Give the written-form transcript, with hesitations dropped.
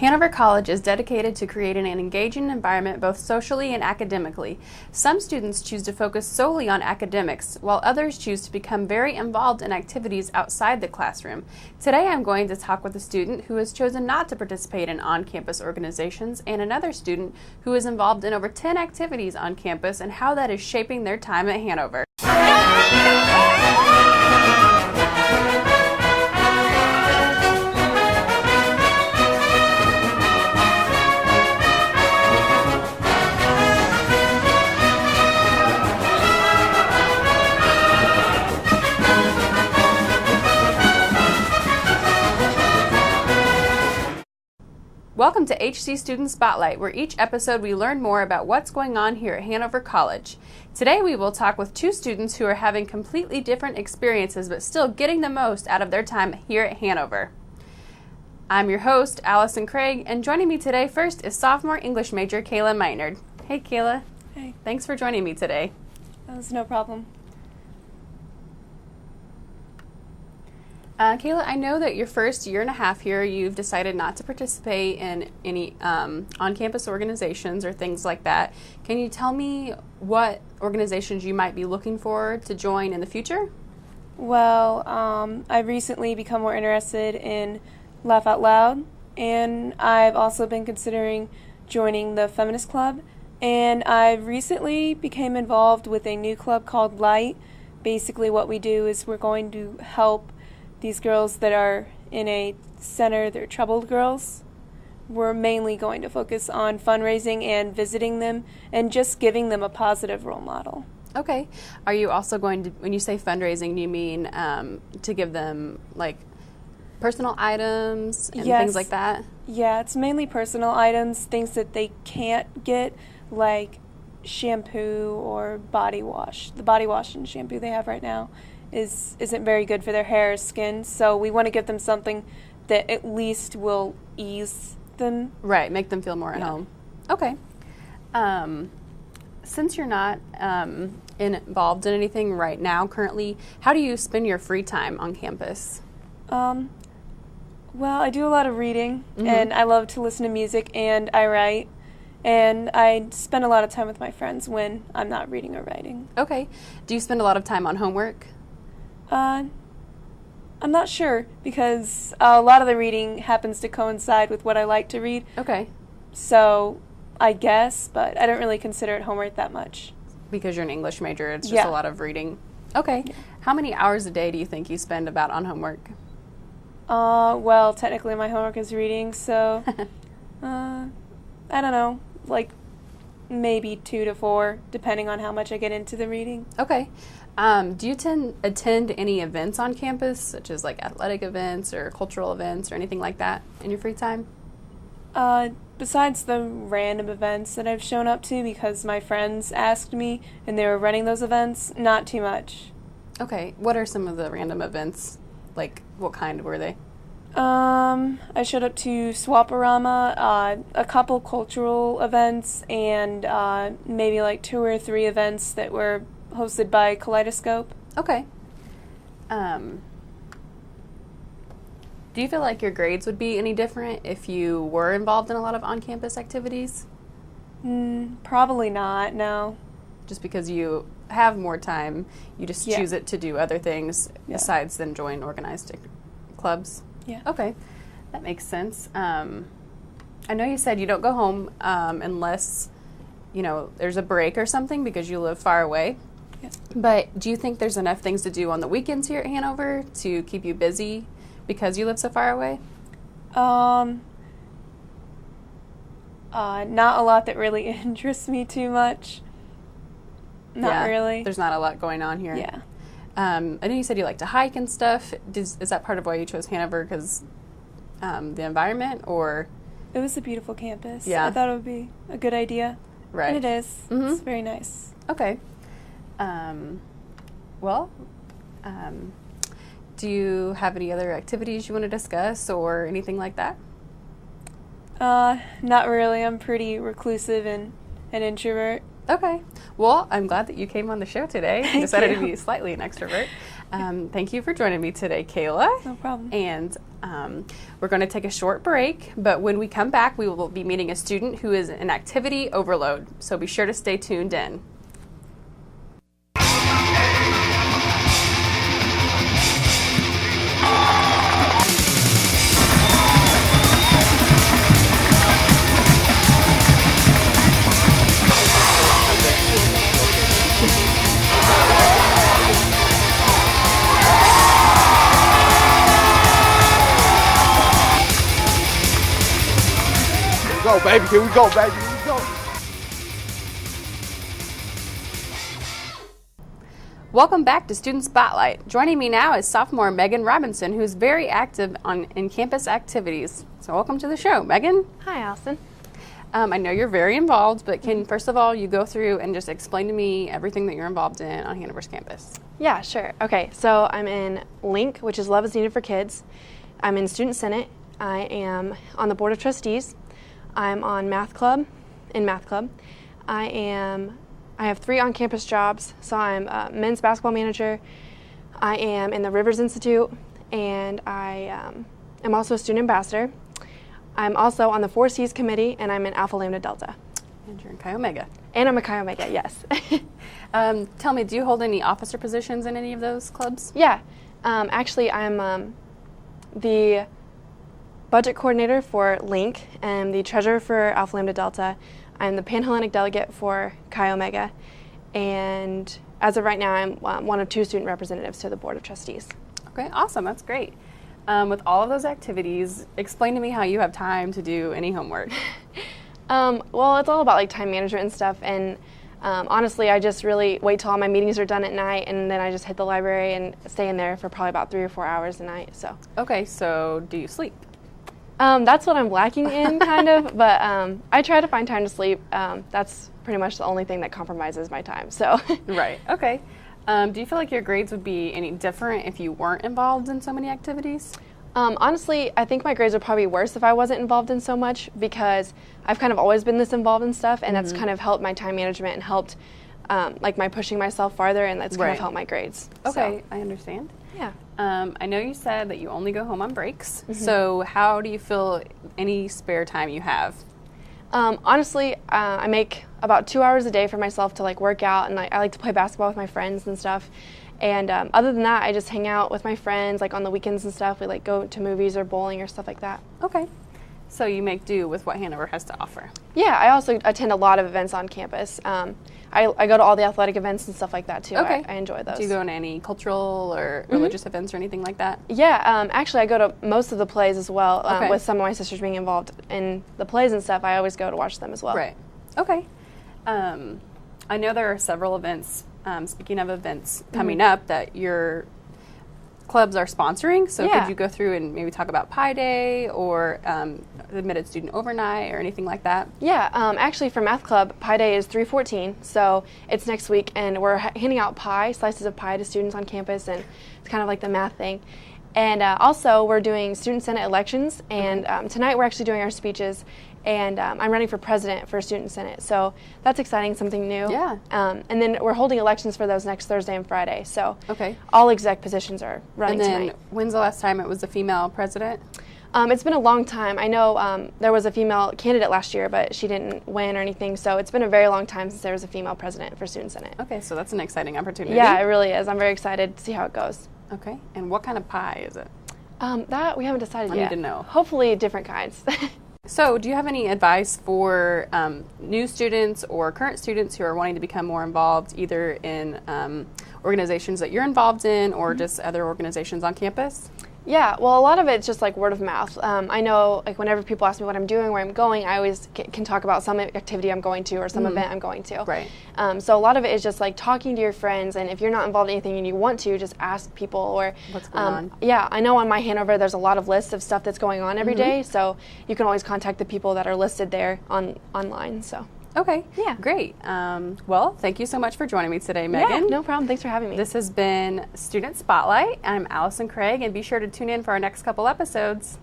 Hanover College is dedicated to creating an engaging environment both socially and academically. Some students choose to focus solely on academics, while others choose to become very involved in activities outside the classroom. Today I'm going to talk with a student who has chosen not to participate in on-campus organizations and another student who is involved in over 10 activities on campus and how that is shaping their time at Hanover. Welcome to HC Student Spotlight, where each episode we learn more about what's going on here at Hanover College. Today we will talk with two students who are having completely different experiences but still getting the most out of their time here at Hanover. I'm your host, Allyson Craig, and joining me today first is sophomore English major Kayla Maynard. Hey Kayla. Hey. Thanks for joining me today. That was no problem. Kayla, I know that your first year and a half here, you've decided not to participate in any on-campus organizations or things like that. Can you tell me what organizations you might be looking for to join in the future? Well, I've recently become more interested in Laugh Out Loud, and I've also been considering joining the Feminist Club, and I've recently became involved with a new club called Light. Basically what we do is we're going to help these girls that are in a center, they're troubled girls. We're mainly going to focus on fundraising and visiting them and just giving them a positive role model. Okay. Are you also going to, when you say fundraising, do you mean to give them like personal items and things like that? Yeah, it's mainly personal items, things that they can't get, like shampoo or body wash. The body wash and shampoo they have right now isn't very good for their hair or skin, so we want to give them something that at least will ease them. Right, make them feel more at home. Okay. Since you're not involved in anything right now currently, how do you spend your free time on campus? Well, I do a lot of reading, and I love to listen to music, and I write, and I spend a lot of time with my friends when I'm not reading or writing. Okay. Do you spend a lot of time on homework? I'm not sure, because a lot of the reading happens to coincide with what I like to read. Okay. So, I guess, but I don't really consider it homework that much. Because you're an English major, it's just a lot of reading. Okay. Yeah. How many hours a day do you think you spend about on homework? Well, technically my homework is reading, so, I don't know, like maybe 2 to 4, depending on how much I get into the reading. Okay. Do you attend any events on campus, such as like athletic events or cultural events or anything like that in your free time? Besides the random events that I've shown up to because my friends asked me and they were running those events, not too much. Okay. What are some of the random events? Like, what kind were they? I showed up to Swaparama, a couple cultural events, and maybe like 2 or 3 events that were hosted by Kaleidoscope. Okay. Do you feel like your grades would be any different if you were involved in a lot of on-campus activities? Probably not, no. Just because you have more time, you just choose it to do other things besides than join organized clubs? Yeah. Okay. That makes sense. I know you said you don't go home unless, there's a break or something because you live far away. Yeah. But do you think there's enough things to do on the weekends here at Hanover to keep you busy because you live so far away? Not a lot that really interests me too much. Not really. There's not a lot going on here. Yeah. I know you said you like to hike and stuff. Is that part of why you chose Hanover, because the environment, or? It was a beautiful campus. Yeah. I thought it would be a good idea. Right. And it is. Mm-hmm. It's very nice. Okay. Do you have any other activities you want to discuss or anything like that? Not really. I'm pretty reclusive and an introvert. Okay. Well, I'm glad that you came on the show today. Decided to be slightly an extrovert. Thank you for joining me today, Kayla. No problem. And We're going to take a short break, but when we come back, we will be meeting a student who is in activity overload, so be sure to stay tuned in. Go, baby. Here we go, baby. Here we go. Welcome back to Student Spotlight. Joining me now is sophomore Megan Robinson, who is very active in campus activities. So welcome to the show, Megan. Hi, Allyson. I know you're very involved, but can first of all you go through and just explain to me everything that you're involved in on Hanover's campus? Yeah, sure. Okay, so I'm in LINK, which is Love is Needed for Kids. I'm in Student Senate. I am on the Board of Trustees. I'm on Math Club, I have 3 on-campus jobs, so I'm a men's basketball manager, I am in the Rivers Institute, and I am also a student ambassador. I'm also on the 4Cs committee, and I'm in Alpha Lambda Delta. And you're in Chi Omega. And I'm a Chi Omega, yes. Tell me, do you hold any officer positions in any of those clubs? Yeah, actually I'm the budget coordinator for LINK and the treasurer for Alpha Lambda Delta. I'm the Pan-Hellenic delegate for Chi Omega, and as of right now, I'm one of 2 student representatives to the Board of Trustees. Okay, awesome. That's great. With all of those activities, explain to me how you have time to do any homework. Well, it's all about like time management and stuff, and honestly, I just really wait till all my meetings are done at night, and then I just hit the library and stay in there for probably about 3 or 4 hours a night. So. Okay, so do you sleep? That's what I'm lacking in, kind of, but I try to find time to sleep. That's pretty much the only thing that compromises my time. So. Right. Okay. Do you feel like your grades would be any different if you weren't involved in so many activities? Honestly, I think my grades would probably be worse if I wasn't involved in so much, because I've kind of always been this involved in stuff, and that's kind of helped my time management and helped like my pushing myself farther, and that's kind of helped my grades. Okay, so. I understand. Yeah. I know you said that you only go home on breaks, so how do you feel any spare time you have? Honestly, I make about 2 hours a day for myself to like work out, and I like to play basketball with my friends and stuff. And other than that, I just hang out with my friends like on the weekends and stuff. We like go to movies or bowling or stuff like that. Okay. So you make do with what Hanover has to offer. Yeah, I also attend a lot of events on campus. I go to all the athletic events and stuff like that too. Okay. I enjoy those. Do you go to any cultural or religious events or anything like that? Yeah, actually I go to most of the plays as well. With some of my sisters being involved in the plays and stuff, I always go to watch them as well. Right. Okay. I know there are several events, speaking of events coming up, that your clubs are sponsoring, so could you go through and maybe talk about Pi Day or admitted student overnight or anything like that? Yeah, actually for Math Club, Pi Day is 3/14, so it's next week, and we're handing out pie, slices of pie to students on campus, and it's kind of like the math thing. And also we're doing Student Senate elections, and tonight we're actually doing our speeches, and I'm running for president for Student Senate, so that's exciting, something new. Yeah. And then we're holding elections for those next Thursday and Friday, so okay. All exec positions are running tonight. And then when's the last time it was a female president? It's been a long time. I know there was a female candidate last year, but she didn't win or anything, so it's been a very long time since there was a female president for Student Senate. Okay, so that's an exciting opportunity. Yeah, it really is. I'm very excited to see how it goes. Okay, and what kind of pie is it? That we haven't decided yet. I need to know. Hopefully different kinds. So do you have any advice for new students or current students who are wanting to become more involved either in organizations that you're involved in or just other organizations on campus? Yeah, well, a lot of it's just like word of mouth. I know, like, whenever people ask me what I'm doing, where I'm going, I always can talk about some activity I'm going to or some event I'm going to. Right. So a lot of it is just like talking to your friends, and if you're not involved in anything and you want to, just ask people. Or what's going on? Yeah, I know on my Hanover there's a lot of lists of stuff that's going on every day, so you can always contact the people that are listed there online. So. Okay. Yeah. Great. Well, thank you so much for joining me today, Megan. Yeah, no problem. Thanks for having me. This has been Student Spotlight. I'm Allyson Craig, and be sure to tune in for our next couple episodes.